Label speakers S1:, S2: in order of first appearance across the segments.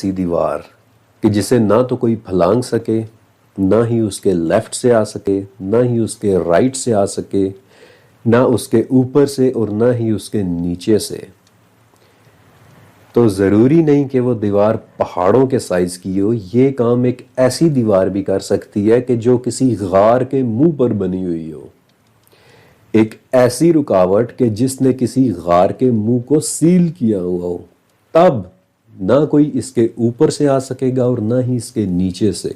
S1: ایسی دیوار کہ جسے نہ تو کوئی پھلانگ سکے، نہ ہی اس کے لیفٹ سے آ سکے، نہ ہی اس کے رائٹ سے آ سکے، نہ اس کے اوپر سے اور نہ ہی اس کے نیچے سے. تو ضروری نہیں کہ وہ دیوار پہاڑوں کے سائز کی ہو. یہ کام ایک ایسی دیوار بھی کر سکتی ہے کہ جو کسی غار کے منہ پر بنی ہوئی ہو، ایک ایسی رکاوٹ کہ جس نے کسی غار کے منہ کو سیل کیا ہوا ہو. تب نہ کوئی اس کے اوپر سے آ سکے گا اور نہ ہی اس کے نیچے سے.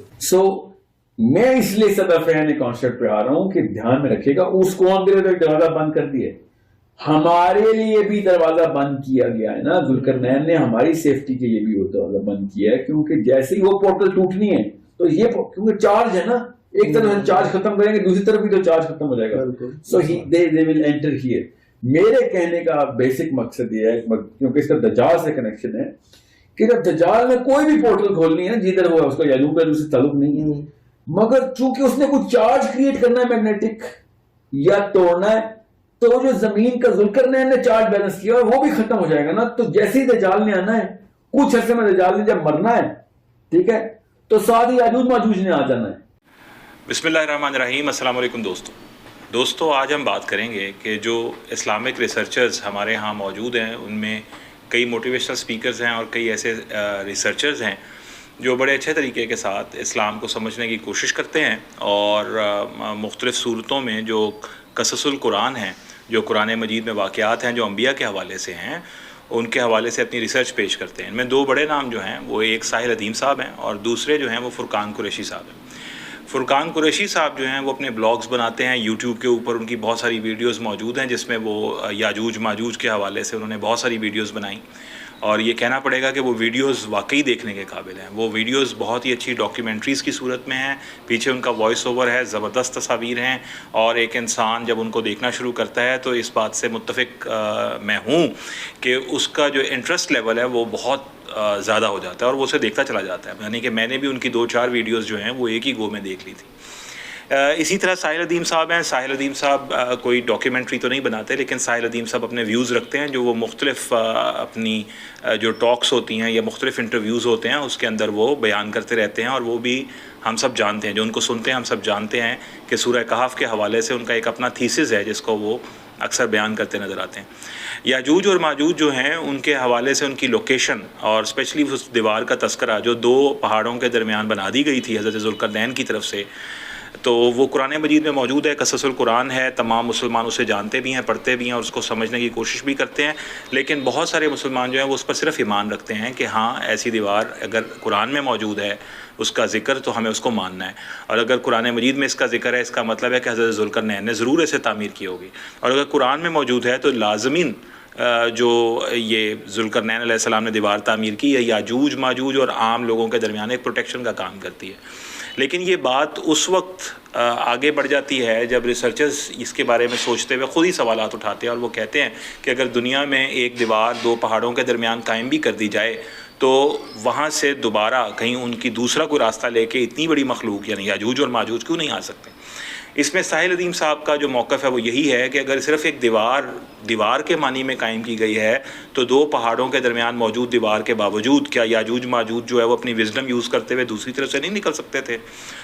S2: میں اس لیے سدا فہم کانسیپٹ پہ آ رہا ہوں کہ دھیان میں رکھے گا. اس قوم کے لیے دروازہ بند کر دیے، ہمارے لیے بھی دروازہ بند کیا گیا ہے نا. ذوالقرنین نے ہماری سیفٹی کے لیے بھی وہ دروازہ بند کیا ہے، کیونکہ جیسے ہی وہ پورٹل ٹوٹنی ہے تو یہ کیونکہ چارج ہے نا، ایک طرف چارج ختم کریں گے دوسری طرف بھی تو چارج ختم ہو جائے گا. سو they will enter here. میرے کہنے کا بیسک مقصد یہ ہے، کیونکہ اس کا دجال سے کنیکشن ہے، کہ جب دجال نے کوئی بھی پورٹل کھولنی ہے جدھر وہ اس کا یعجوج ماجوج سے تعلق نہیں ہے، مگر چونکہ اس نے کچھ چارج کریٹ کرنا ہے میگنیٹک یا توڑنا ہے، تو جو زمین کا ذوالقرنین نے چارج بیلنس کیا وہ بھی ختم ہو جائے گا نا. تو جیسے ہی دجال نے آنا ہے، کچھ عرصے میں دجال نے جب مرنا ہے، ٹھیک ہے، تو ساتھ ہی یاجوج ماجوج نے آ جانا ہے.
S3: بسم اللہ الرحمن الرحیم. السلام علیکم دوستو آج ہم بات کریں گے کہ جو اسلامک ریسرچرز ہمارے ہاں موجود ہیں، ان میں کئی موٹیویشنل سپیکرز ہیں اور کئی ایسے ریسرچرز ہیں جو بڑے اچھے طریقے کے ساتھ اسلام کو سمجھنے کی کوشش کرتے ہیں، اور مختلف صورتوں میں جو قصص القرآن ہیں، جو قرآن مجید میں واقعات ہیں جو انبیاء کے حوالے سے ہیں، ان کے حوالے سے اپنی ریسرچ پیش کرتے ہیں. ان میں دو بڑے نام جو ہیں وہ ایک ساحل ادیم صاحب ہیں اور دوسرے جو ہیں وہ فرقان قریشی صاحب ہیں. فرقان قریشی صاحب جو ہیں وہ اپنے بلاگز بناتے ہیں یوٹیوب کے اوپر. ان کی بہت ساری ویڈیوز موجود ہیں جس میں وہ یاجوج ماجوج کے حوالے سے انہوں نے بہت ساری ویڈیوز بنائیں، اور یہ کہنا پڑے گا کہ وہ ویڈیوز واقعی دیکھنے کے قابل ہیں. وہ ویڈیوز بہت ہی اچھی ڈاکیومنٹریز کی صورت میں ہیں، پیچھے ان کا وائس اوور ہے، زبردست تصاویر ہیں، اور ایک انسان جب ان کو دیکھنا شروع کرتا ہے تو اس بات سے متفق میں ہوں کہ اس کا جو انٹرسٹ لیول ہے وہ بہت زیادہ ہو جاتا ہے اور وہ اسے دیکھتا چلا جاتا ہے. یعنی کہ میں نے بھی ان کی 2-4 ویڈیوز جو ہیں وہ ایک ہی گو میں دیکھ لی تھی. اسی طرح ساحل ادیم صاحب ہیں. ساحل ادیم صاحب کوئی ڈاکیومنٹری تو نہیں بناتے، لیکن ساحل ادیم صاحب اپنے ویوز رکھتے ہیں جو وہ مختلف اپنی جو ٹاکس ہوتی ہیں یا مختلف انٹرویوز ہوتے ہیں اس کے اندر وہ بیان کرتے رہتے ہیں. اور وہ بھی ہم سب جانتے ہیں، جو ان کو سنتے ہیں ہم سب جانتے ہیں کہ سورہ کہف کے حوالے سے ان کا ایک اپنا تھیسس ہے جس کو وہ اکثر بیان کرتے نظر آتے ہیں. یاجوج اور ماجوج جو ہیں ان کے حوالے سے ان کی لوکیشن اور اسپیشلی اس دیوار کا تذکرہ جو 2 پہاڑوں کے درمیان بنا دی گئی تھی حضرت ذوالقرنین کی طرف سے، تو وہ قرآن مجید میں موجود ہے. قصص القرآن ہے، تمام مسلمان اسے جانتے بھی ہیں، پڑھتے بھی ہیں اور اس کو سمجھنے کی کوشش بھی کرتے ہیں. لیکن بہت سارے مسلمان جو ہیں وہ اس پر صرف ایمان رکھتے ہیں کہ ہاں ایسی دیوار اگر قرآن میں موجود ہے اس کا ذکر تو ہمیں اس کو ماننا ہے، اور اگر قرآن مجید میں اس کا ذکر ہے اس کا مطلب ہے کہ حضرت ذوالقرنین نے ضرور اسے تعمیر کی ہوگی. اور اگر قرآن میں موجود ہے تو لازمین جو یہ ذوالقرنین علیہ السلام نے دیوار تعمیر کی ہے یاجوج ماجوج اور عام لوگوں کے درمیان ایک پروٹیکشن کا کام کرتی ہے. لیکن یہ بات اس وقت آگے بڑھ جاتی ہے جب ریسرچرز اس کے بارے میں سوچتے ہوئے خود ہی سوالات اٹھاتے ہیں، اور وہ کہتے ہیں کہ اگر دنیا میں ایک دیوار 2 پہاڑوں کے درمیان قائم بھی کر دی جائے تو وہاں سے دوبارہ کہیں ان کی دوسرا کوئی راستہ لے کے اتنی بڑی مخلوق یعنی یاجوج اور ماجوج کیوں نہیں آ سکتے. اس میں ساحل ادیم صاحب کا جو موقف ہے وہ یہی ہے کہ اگر صرف ایک دیوار کے معنی میں قائم کی گئی ہے تو 2 پہاڑوں کے درمیان موجود دیوار کے باوجود کیا یاجوج ماجوج جو ہے وہ اپنی وزڈم یوز کرتے ہوئے دوسری طرف سے نہیں نکل سکتے تھے؟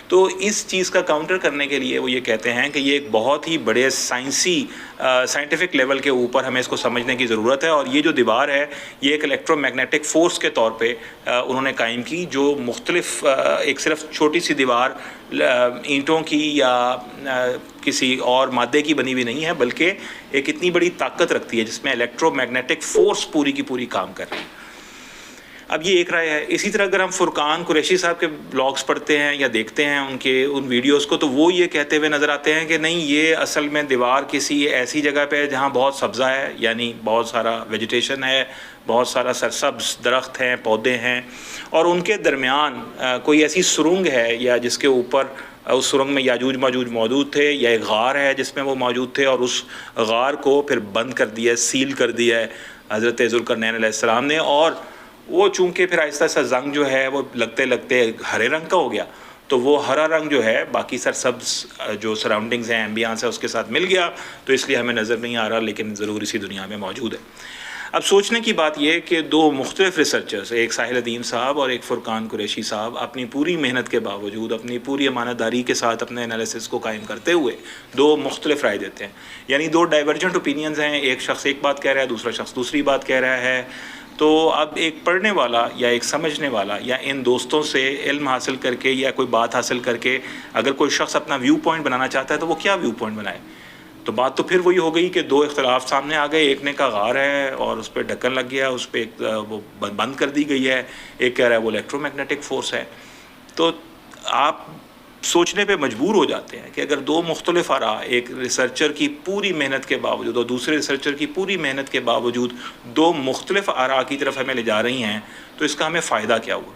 S3: تو اس چیز کا کاؤنٹر کرنے کے لیے وہ یہ کہتے ہیں کہ یہ ایک بہت ہی بڑے سائنٹیفک لیول کے اوپر ہمیں اس کو سمجھنے کی ضرورت ہے. اور یہ جو دیوار ہے یہ ایک الیکٹرو میگنیٹک فورس کے طور پہ انہوں نے قائم کی، جو مختلف ایک صرف چھوٹی سی دیوار اینٹوں کی یا کسی اور مادے کی بنی ہوئی نہیں ہے، بلکہ ایک اتنی بڑی طاقت رکھتی ہے جس میں الیکٹرو میگنیٹک فورس پوری کی پوری کام کر رہی ہے. اب یہ ایک رائے ہے. اسی طرح اگر ہم فرقان قریشی صاحب کے بلاگز پڑھتے ہیں یا دیکھتے ہیں ان ویڈیوز کو، تو وہ یہ کہتے ہوئے نظر آتے ہیں کہ نہیں، یہ اصل میں دیوار کسی ایسی جگہ پہ ہے جہاں بہت سبزہ ہے، یعنی بہت سارا ویجیٹیشن ہے، بہت سارا سرسبز درخت ہیں، پودے ہیں، اور ان کے درمیان کوئی ایسی سرنگ ہے یا جس کے اوپر اس سرنگ میں یاجوج ماجوج موجود تھے، یا ایک غار ہے جس میں وہ موجود تھے، اور اس غار کو پھر بند کر دیا، سیل کر دیا ہے حضرت ذوالقرنین علیہ السلام نے. اور وہ چونکہ پھر آہستہ آہستہ زنگ جو ہے وہ لگتے لگتے ہرے رنگ کا ہو گیا، تو وہ ہرا رنگ جو ہے باقی سرسبز جو سراؤنڈنگز ہیں، ایمبیانس ہے، اس کے ساتھ مل گیا، تو اس لیے ہمیں نظر نہیں آ رہا، لیکن ضرور اسی دنیا میں موجود ہے. اب سوچنے کی بات یہ کہ دو مختلف ریسرچرز، ایک ساحل الدین صاحب اور ایک فرقان قریشی صاحب، اپنی پوری محنت کے باوجود، اپنی پوری امانت داری کے ساتھ اپنے انالیسس کو قائم کرتے ہوئے دو مختلف رائے دیتے ہیں. یعنی دو ڈائیورجنٹ اوپینینز ہیں، ایک شخص ایک بات کہہ رہا ہے، دوسرا شخص دوسری بات کہہ رہا ہے. تو اب ایک پڑھنے والا یا ایک سمجھنے والا یا ان دوستوں سے علم حاصل کر کے یا کوئی بات حاصل کر کے اگر کوئی شخص اپنا ویو پوائنٹ بنانا چاہتا ہے تو وہ کیا ویو پوائنٹ بنائے؟ تو بات تو پھر وہی ہو گئی کہ دو اختلاف سامنے آ گئے. ایک نے کہا غار ہے اور اس پہ ڈھکن لگ گیا، اس پہ ایک وہ بند کر دی گئی ہے، ایک کہہ رہا ہے وہ الیکٹرو میگنیٹک فورس ہے. تو آپ سوچنے پہ مجبور ہو جاتے ہیں کہ اگر دو مختلف آراء، ایک ریسرچر کی پوری محنت کے باوجود اور دوسرے ریسرچر کی پوری محنت کے باوجود دو مختلف آراء کی طرف ہمیں لے جا رہی ہیں، تو اس کا ہمیں فائدہ کیا ہوا؟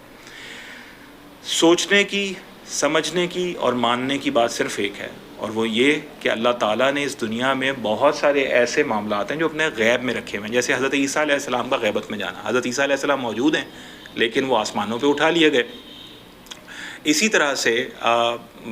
S3: سوچنے کی، سمجھنے کی اور ماننے کی بات صرف ایک ہے، اور وہ یہ کہ اللہ تعالیٰ نے اس دنیا میں بہت سارے ایسے معاملات ہیں جو اپنے غیب میں رکھے ہوئے ہیں. جیسے حضرت عیسیٰ علیہ السلام کا غیبت میں جانا. حضرت عیسیٰ علیہ السلام موجود ہیں لیکن وہ آسمانوں پہ اٹھا لیے گئے. اسی طرح سے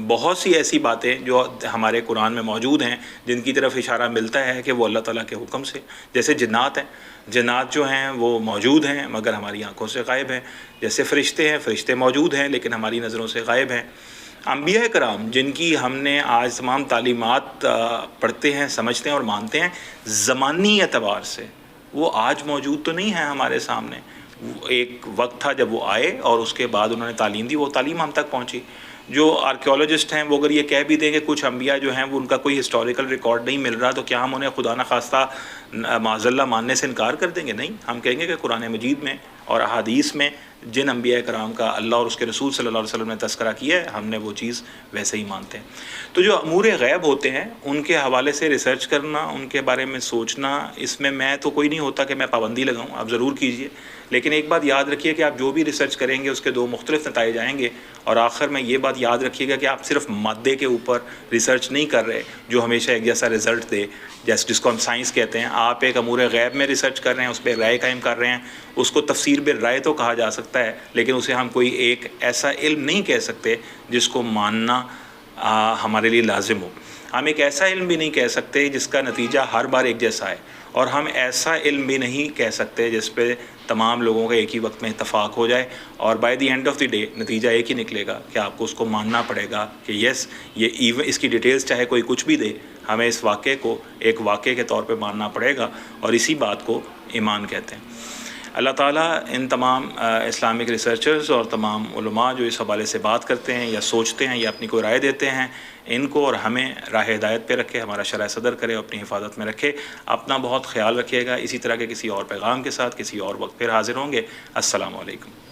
S3: بہت سی ایسی باتیں جو ہمارے قرآن میں موجود ہیں جن کی طرف اشارہ ملتا ہے کہ وہ اللہ تعالیٰ کے حکم سے، جیسے جنات ہیں. جنات جو ہیں وہ موجود ہیں مگر ہماری آنکھوں سے غائب ہیں. جیسے فرشتے ہیں، فرشتے موجود ہیں لیکن ہماری نظروں سے غائب ہیں. انبیاء کرام جن کی ہم نے آج تمام تعلیمات پڑھتے ہیں، سمجھتے ہیں اور مانتے ہیں، زمانی اعتبار سے وہ آج موجود تو نہیں ہیں ہمارے سامنے. ایک وقت تھا جب وہ آئے اور اس کے بعد انہوں نے تعلیم دی، وہ تعلیم ہم تک پہنچی. جو آرکیولوجسٹ ہیں وہ اگر یہ کہہ بھی دیں کہ کچھ انبیاء جو ہیں وہ ان کا کوئی ہسٹوریکل ریکارڈ نہیں مل رہا، تو کیا ہم انہیں خدا نخواستہ معاذ اللہ ماننے سے انکار کر دیں گے؟ نہیں، ہم کہیں گے کہ قرآن مجید میں اور احادیث میں جن انبیاء کرام کا اللہ اور اس کے رسول صلی اللہ علیہ وسلم نے تذکرہ کیا ہے، ہم نے وہ چیز ویسے ہی مانتے ہیں. تو جو امور غیب ہوتے ہیں ان کے حوالے سے ریسرچ کرنا، ان کے بارے میں سوچنا، اس میں تو کوئی نہیں ہوتا کہ میں پابندی لگاؤں. آپ ضرور کیجئے، لیکن ایک بات یاد رکھیے کہ آپ جو بھی ریسرچ کریں گے اس کے دو مختلف نتائج آئیں گے. اور آخر میں یہ بات یاد رکھیے گا کہ آپ صرف مادے کے اوپر ریسرچ نہیں کر رہے جو ہمیشہ ایک جیسا رزلٹ دے، جس کو ہم سائنس کہتے ہیں. آپ ایک امور غیب میں ریسرچ کر رہے ہیں، اس پہ رائے قائم کر رہے ہیں. اس کو تفسیر بالرائے تو کہا جا سکتا ہے، لیکن اسے ہم کوئی ایک ایسا علم نہیں کہہ سکتے جس کو ماننا ہمارے لیے لازم ہو. ہم ایک ایسا علم بھی نہیں کہہ سکتے جس کا نتیجہ ہر بار ایک جیسا ہے، اور ہم ایسا علم بھی نہیں کہہ سکتے جس پہ تمام لوگوں کا ایک ہی وقت میں اتفاق ہو جائے. اور by the end of the day نتیجہ ایک ہی نکلے گا کہ آپ کو اس کو ماننا پڑے گا کہ یس، یہ اس کی ڈیٹیلز چاہے کوئی کچھ بھی دے، ہمیں اس واقعے کو ایک واقعے کے طور پہ ماننا پڑے گا، اور اسی بات کو ایمان کہتے ہیں. اللہ تعالیٰ ان تمام اسلامک ریسرچرز اور تمام علماء جو اس حوالے سے بات کرتے ہیں یا سوچتے ہیں یا اپنی کوئی رائے دیتے ہیں، ان کو اور ہمیں راہ ہدایت پہ رکھے، ہمارا شرح صدر کرے اور اپنی حفاظت میں رکھے. اپنا بہت خیال رکھیے گا. اسی طرح کے کسی اور پیغام کے ساتھ کسی اور وقت پھر حاضر ہوں گے. السلام علیکم.